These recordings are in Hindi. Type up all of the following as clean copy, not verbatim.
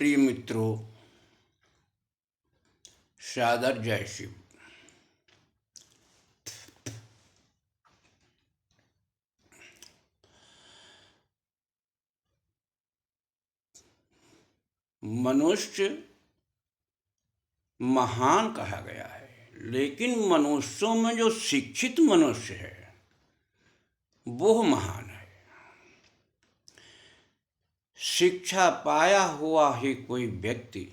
प्रिय मित्रों, सादर जय शिव। मनुष्य महान कहा गया है, लेकिन मनुष्यों में जो शिक्षित मनुष्य है वो महान है। शिक्षा पाया हुआ ही कोई व्यक्ति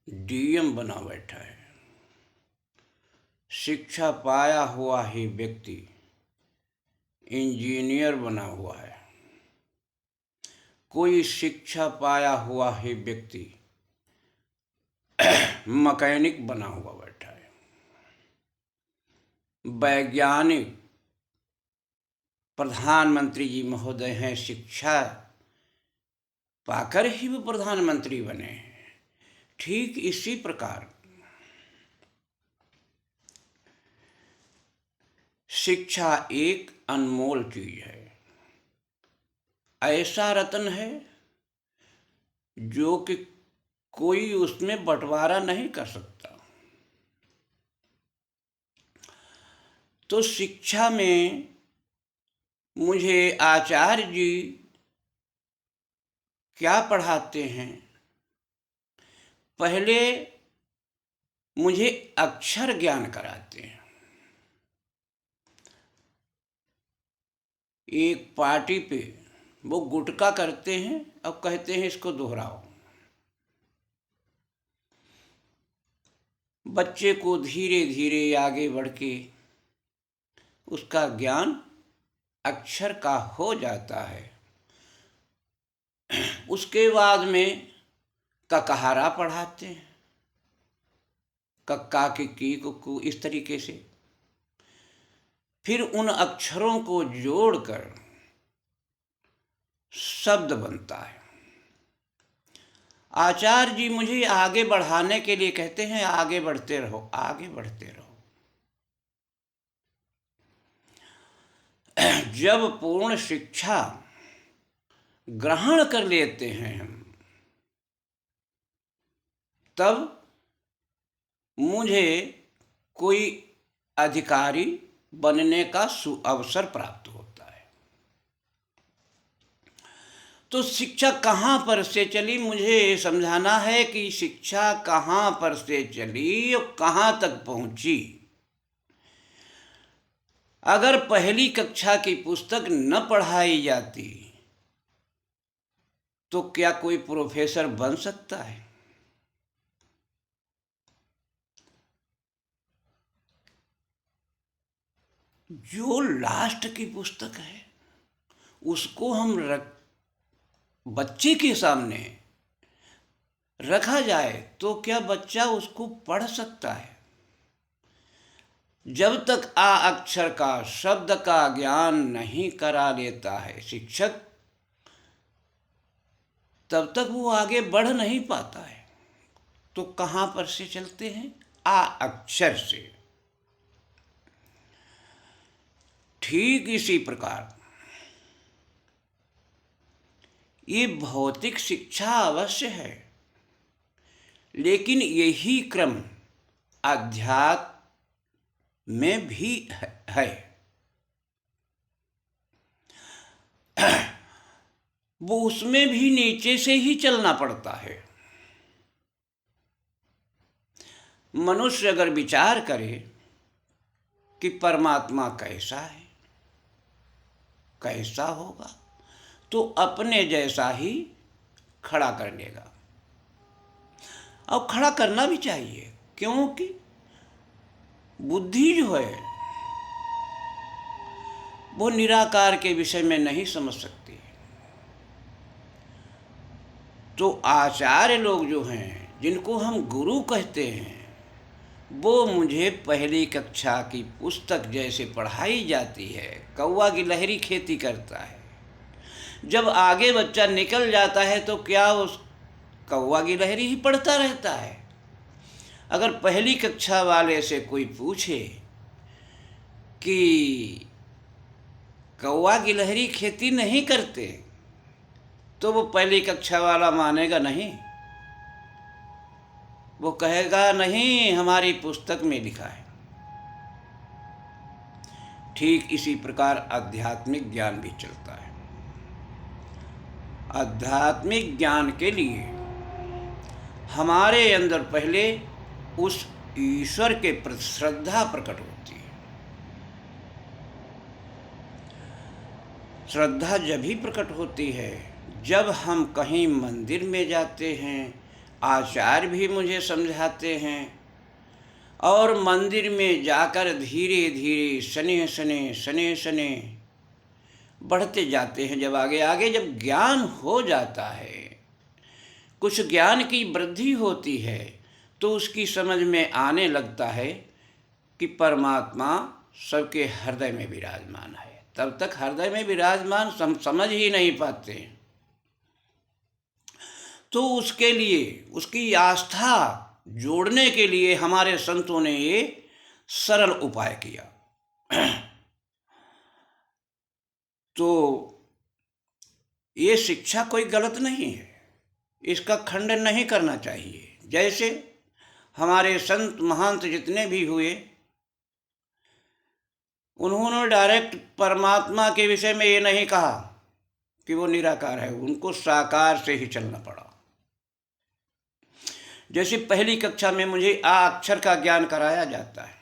डीएम बना बैठा है। शिक्षा पाया हुआ ही व्यक्ति इंजीनियर बना हुआ है। कोई शिक्षा पाया हुआ ही व्यक्ति मैकेनिक बना हुआ बैठा है। वैज्ञानिक प्रधानमंत्री जी महोदय हैं, शिक्षा पाकर ही वो प्रधानमंत्री बने हैं। ठीक इसी प्रकार शिक्षा एक अनमोल चीज है, ऐसा रत्न है जो कि कोई उसमें बंटवारा नहीं कर सकता। तो शिक्षा में मुझे आचार्य जी क्या पढ़ाते हैं? पहले मुझे अक्षर ज्ञान कराते हैं। एक पार्टी पे वो गुटका करते हैं और कहते हैं इसको दोहराओ। बच्चे को धीरे धीरे आगे बढ़ के उसका ज्ञान अक्षर का हो जाता है। उसके बाद में ककहारा पढ़ाते हैं, कक्का की कुक्कू, इस तरीके से। फिर उन अक्षरों को जोड़कर शब्द बनता है। आचार्य जी मुझे आगे बढ़ाने के लिए कहते हैं, आगे बढ़ते रहो, आगे बढ़ते रहो। जब पूर्ण शिक्षा ग्रहण कर लेते हैं हम, तब मुझे कोई अधिकारी बनने का अवसर प्राप्त होता है। तो शिक्षा कहाँ पर से चली, मुझे समझाना है कि शिक्षा कहाँ पर से चली और कहाँ तक पहुँची। अगर पहली कक्षा की पुस्तक न पढ़ाई जाती तो क्या कोई प्रोफेसर बन सकता है? जो लास्ट की पुस्तक है उसको हम बच्चे के सामने रखा जाए तो क्या बच्चा उसको पढ़ सकता है? जब तक आ अक्षर का, शब्द का ज्ञान नहीं करा लेता है शिक्षक, तब तक वो आगे बढ़ नहीं पाता है। तो कहाँ पर से चलते हैं? आ अक्षर से। ठीक इसी प्रकार ये भौतिक शिक्षा अवश्य है, लेकिन यही क्रम अध्यात्म में भी है। वो उसमें भी नीचे से ही चलना पड़ता है। मनुष्य अगर विचार करे कि परमात्मा कैसा है, कैसा होगा, तो अपने जैसा ही खड़ा कर लेगा। और खड़ा करना भी चाहिए, क्योंकि बुद्धि जो है वो निराकार के विषय में नहीं समझ सकती। तो आचार्य लोग जो हैं, जिनको हम गुरु कहते हैं, वो मुझे पहली कक्षा की पुस्तक जैसे पढ़ाई जाती है, कौवा की लहरी खेती करता है। जब आगे बच्चा निकल जाता है तो क्या उस कौवा की लहरी ही पढ़ता रहता है? अगर पहली कक्षा वाले से कोई पूछे कि कौवा गिलहरी खेती नहीं करते तो वो पहली कक्षा वाला मानेगा नहीं। वो कहेगा नहीं, हमारी पुस्तक में लिखा है। ठीक इसी प्रकार आध्यात्मिक ज्ञान भी चलता है। आध्यात्मिक ज्ञान के लिए हमारे अंदर पहले उस ईश्वर के प्रति श्रद्धा प्रकट होती है। श्रद्धा जब ही प्रकट होती है जब हम कहीं मंदिर में जाते हैं, आचार्य भी मुझे समझाते हैं, और मंदिर में जाकर धीरे धीरे सने सने बढ़ते जाते हैं। जब आगे आगे जब ज्ञान हो जाता है, कुछ ज्ञान की वृद्धि होती है, तो उसकी समझ में आने लगता है कि परमात्मा सबके हृदय में विराजमान है। तब तक हृदय में विराजमान समझ ही नहीं पाते। तो उसके लिए, उसकी आस्था जोड़ने के लिए हमारे संतों ने ये सरल उपाय किया। तो ये शिक्षा कोई गलत नहीं है, इसका खंडन नहीं करना चाहिए। जैसे हमारे संत महंत जितने भी हुए, उन्होंने डायरेक्ट परमात्मा के विषय में ये नहीं कहा कि वो निराकार है, उनको साकार से ही चलना पड़ा। जैसे पहली कक्षा में मुझे आ अक्षर का ज्ञान कराया जाता है,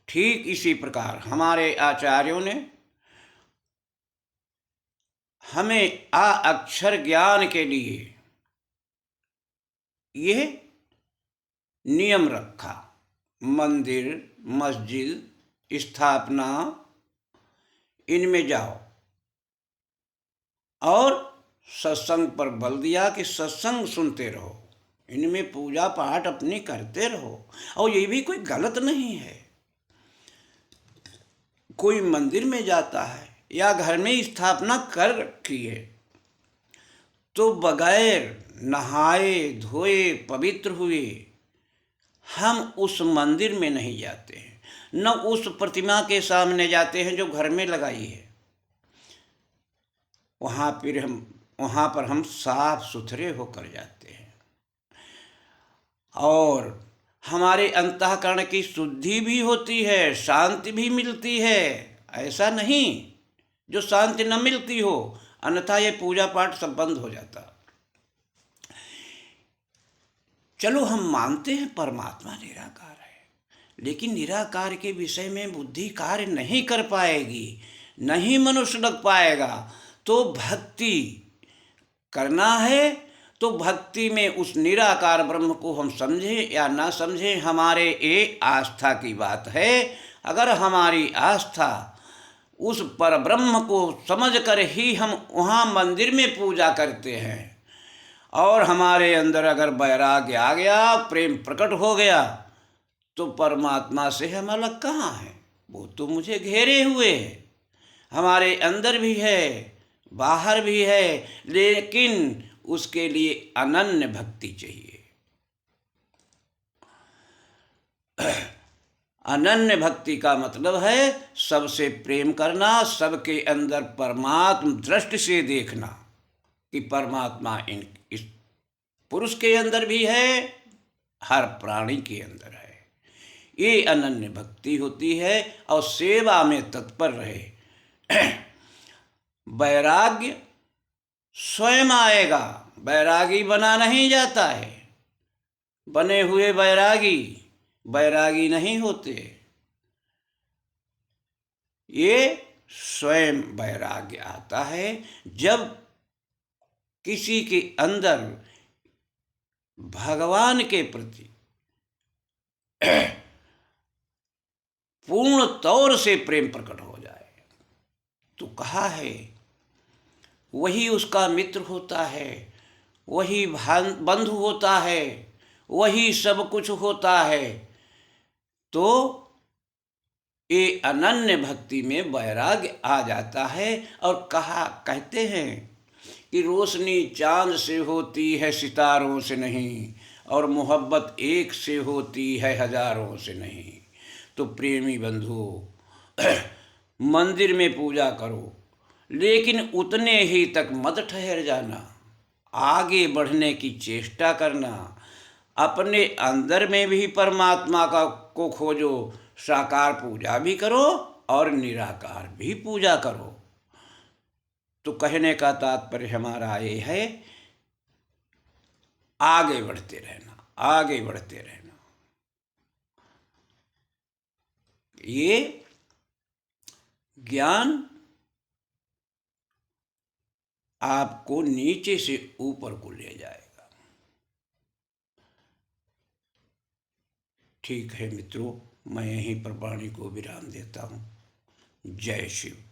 ठीक इसी प्रकार हमारे आचार्यों ने हमें आ अक्षर ज्ञान के लिए यह नियम रखा। मंदिर, मस्जिद स्थापना, इनमें जाओ, और सत्संग पर बल दिया कि सत्संग सुनते रहो, इनमें पूजा पाठ अपनी करते रहो। और ये भी कोई गलत नहीं है। कोई मंदिर में जाता है या घर में स्थापना कर रखी है, तो बगैर नहाए धोए पवित्र हुए हम उस मंदिर में नहीं जाते हैं, न उस प्रतिमा के सामने जाते हैं जो घर में लगाई है। वहाँ पर हम साफ सुथरे होकर जाते हैं, और हमारे अंतःकरण की शुद्धि भी होती है, शांति भी मिलती है। ऐसा नहीं जो शांति न मिलती हो, अन्यथा ये पूजा पाठ सब बंद हो जाता। चलो हम मानते हैं परमात्मा निराकार है, लेकिन निराकार के विषय में बुद्धि कार्य नहीं कर पाएगी, नहीं मनुष्य लग पाएगा। तो भक्ति करना है, तो भक्ति में उस निराकार ब्रह्म को हम समझें या ना समझें, हमारे ये आस्था की बात है। अगर हमारी आस्था उस पर ब्रह्म को समझकर ही हम वहाँ मंदिर में पूजा करते हैं, और हमारे अंदर अगर वैराग्य आ गया, प्रेम प्रकट हो गया, तो परमात्मा से हम अलग कहाँ हैं? वो तो मुझे घेरे हुए है, हमारे अंदर भी है, बाहर भी है। लेकिन उसके लिए अनन्य भक्ति चाहिए। अनन्य भक्ति का मतलब है सबसे प्रेम करना, सबके अंदर परमात्मा दृष्टि से देखना कि परमात्मा इस पुरुष के अंदर भी है, हर प्राणी के अंदर है। ये अनन्य भक्ति होती है, और सेवा में तत्पर रहे। वैराग्य स्वयं आएगा, वैरागी बना नहीं जाता है। बने हुए वैरागी वैरागी नहीं होते, ये स्वयं वैराग्य आता है जब किसी के अंदर भगवान के प्रति पूर्ण तौर से प्रेम प्रकट हो जाए। तो कहा है वही उसका मित्र होता है, वही बंधु होता है, वही सब कुछ होता है। तो ये अनन्य भक्ति में वैराग्य आ जाता है। और कहते हैं कि रोशनी चांद से होती है सितारों से नहीं, और मोहब्बत एक से होती है हजारों से नहीं। तो प्रेमी बंधु, मंदिर में पूजा करो, लेकिन उतने ही तक मत ठहर जाना। आगे बढ़ने की चेष्टा करना। अपने अंदर में भी परमात्मा का को खोजो। साकार पूजा भी करो और निराकार भी पूजा करो। तो कहने का तात्पर्य हमारा ये है, आगे बढ़ते रहना, आगे बढ़ते रहना। ये ज्ञान आपको नीचे से ऊपर को ले जाएगा। ठीक है मित्रों, मैं यहीं पर वाणी को विराम देता हूँ। जय शिव।